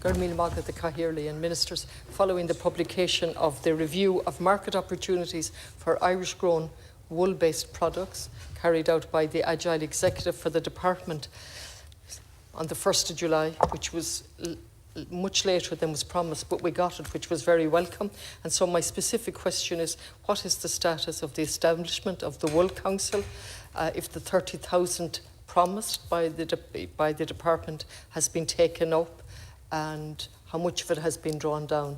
Gurmil Maga, the Comhairle and Ministers, following the publication of the review of market opportunities for Irish-grown wool-based products carried out by the Agile Executive for the Department on the 1st of July, which was much later than was promised, but we got it, which was very welcome. And so my specific question is, what is the status of the establishment of the Wool Council? If the 30,000 promised by the department has been taken up, and how much of it has been drawn down,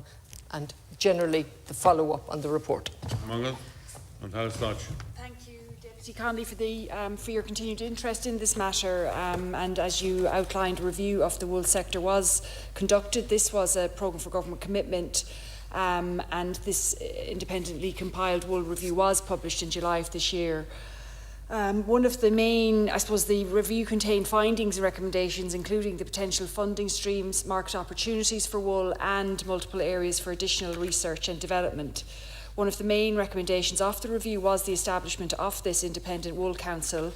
and generally the follow-up on the report. Thank you, Deputy Conley, for your continued interest in this matter. And as you outlined, a review of the wool sector was conducted. This was a programme for government commitment, and this independently compiled wool review was published in July of this year. One of the main, I suppose, the review contained findings and recommendations including the potential funding streams, market opportunities for wool and multiple areas for additional research and development. One of the main recommendations of the review was the establishment of this independent wool council,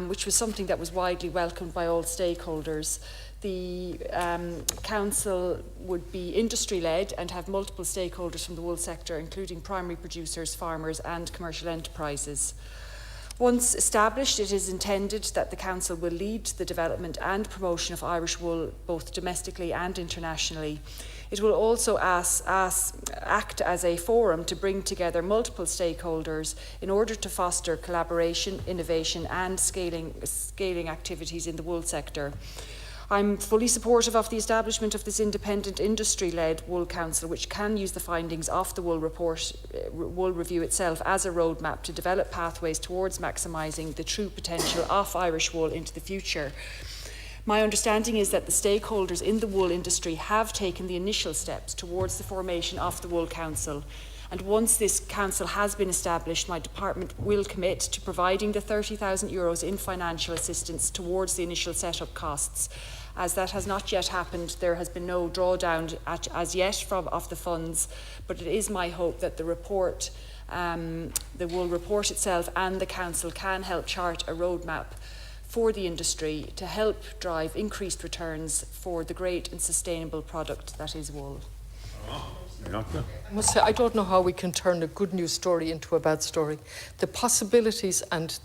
which was something that was widely welcomed by all stakeholders. The council would be industry-led and have multiple stakeholders from the wool sector, including primary producers, farmers and commercial enterprises. Once established, it is intended that the Council will lead the development and promotion of Irish wool, both domestically and internationally. It will also act as a forum to bring together multiple stakeholders in order to foster collaboration, innovation and scaling activities in the wool sector. I'm fully supportive of the establishment of this independent industry-led Wool Council, which can use the findings of the wool review itself as a roadmap to develop pathways towards maximising the true potential of Irish wool into the future. My understanding is that the stakeholders in the wool industry have taken the initial steps towards the formation of the Wool Council. And once this council has been established, my department will commit to providing the €30,000 in financial assistance towards the initial set-up costs. As that has not yet happened, there has been no drawdown as yet of the funds, but it is my hope that the report, the Wool report itself and the council can help chart a roadmap for the industry to help drive increased returns for the great and sustainable product that is wool. I must say, I don't know how we can turn a good news story into a bad story. The possibilities and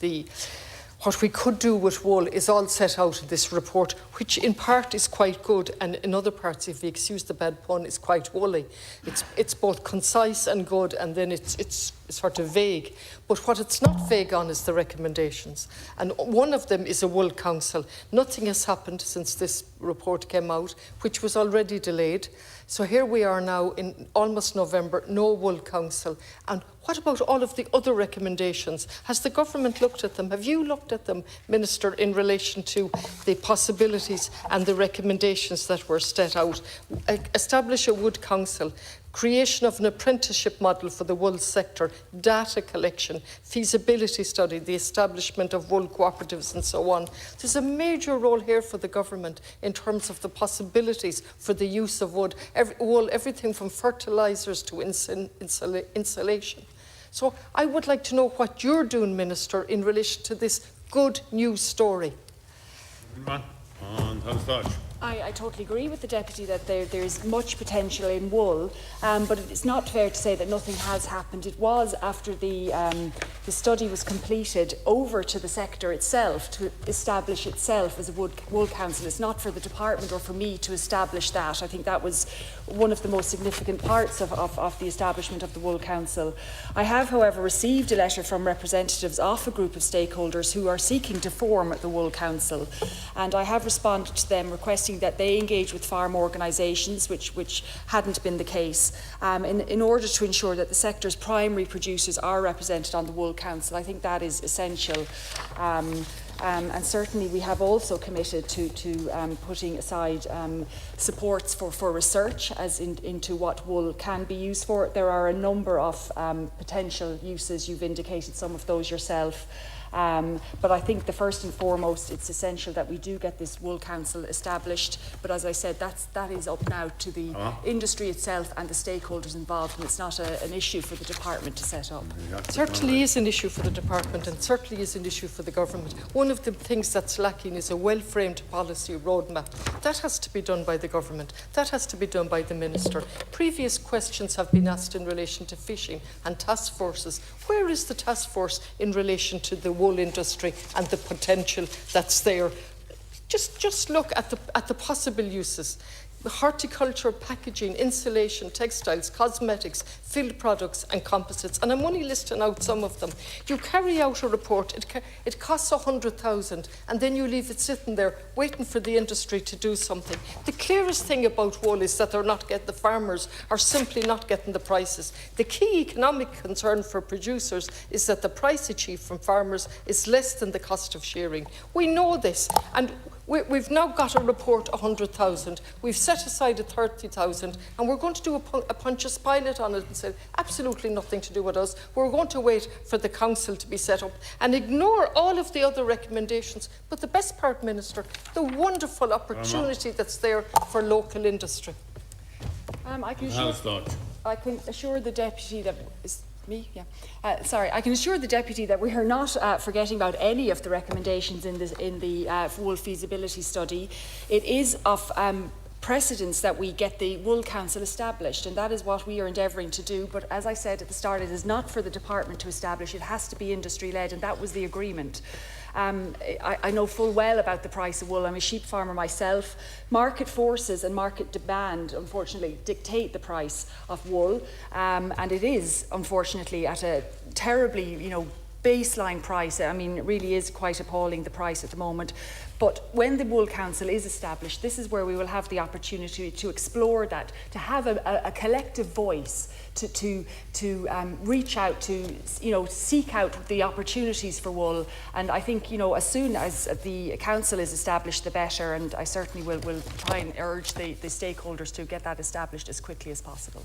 what we could do with wool is all set out in this report, which in part is quite good, and in other parts, if you excuse the bad pun, is quite woolly. It's both concise and good, and then it's sort of vague. But what it's not vague on is the recommendations. And one of them is a Wool Council. Nothing has happened since this report came out, which was already delayed. So here we are now in almost November, no Wool Council. And what about all of the other recommendations? Has the government looked at them? Have you looked at them, Minister, in relation to the possibilities and the recommendations that were set out? Establish a Wood Council, creation of an apprenticeship model for the wool sector, data collection, feasibility study, the establishment of wool cooperatives and so on. There's a major role here for the government in terms of the possibilities for the use of wood, wool, everything from fertilisers to insulation. So I would like to know what you're doing, Minister, in relation to this good news story. I totally agree with the Deputy that there is much potential in wool, but it's not fair to say that nothing has happened. It was after the study was completed over to the sector itself to establish itself as a wool council. It's not for the department or for me to establish that. I think that was one of the most significant parts of the establishment of the Wool Council. I have, however, received a letter from representatives of a group of stakeholders who are seeking to form the Wool Council, and I have responded to them requesting that they engage with farm organisations, which hadn't been the case, in order to ensure that the sector's primary producers are represented on the Wool Council. I think that is essential. And certainly we have also committed to putting aside supports for research as into what wool can be used for. There are a number of potential uses. You've indicated some of those yourself. But I think the first and foremost, it's essential that we do get this Wool Council established. But as I said, that is up now to the industry itself and the stakeholders involved, and it's not an issue for the department to set up. It certainly is an issue for the department, and certainly is an issue for the government. One of the things that's lacking is a well-framed policy roadmap. That has to be done by the government. That has to be done by the Minister. Previous questions have been asked in relation to fishing and task forces. Where is the task force in relation to the wool industry and the potential that's there? Just look at the possible uses. Horticulture, packaging, insulation, textiles, cosmetics, filled products and composites. And I'm only listing out some of them. You carry out a report, it costs 100,000, and then you leave it sitting there waiting for the industry to do something. The clearest thing about wool is that the farmers are simply not getting the prices. The key economic concern for producers is that the price achieved from farmers is less than the cost of shearing. We know this, and we've now got a report 100,000. We've set aside a 30,000, and we're going to do a Pontius Pilate on it and say absolutely nothing to do with us. We're going to wait for the council to be set up and ignore all of the other recommendations. But the best part, Minister, the wonderful opportunity that's there for local industry. I can assure the deputy that I can assure the deputy that we are not forgetting about any of the recommendations in the wool feasibility study. It is of precedence that we get the Wool Council established, and that is what we are endeavouring to do. But as I said at the start, it is not for the department to establish. It has to be industry-led, and that was the agreement. I know full well about the price of wool. I'm a sheep farmer myself. Market forces and market demand, unfortunately, dictate the price of wool, and it is, unfortunately, at a terribly, baseline price. I mean, it really is quite appalling, the price at the moment. But when the Wool Council is established, this is where we will have the opportunity to explore that, to have a collective voice, to reach out, to seek out the opportunities for wool. And I think as soon as the council is established, the better. And I certainly will try and urge the stakeholders to get that established as quickly as possible.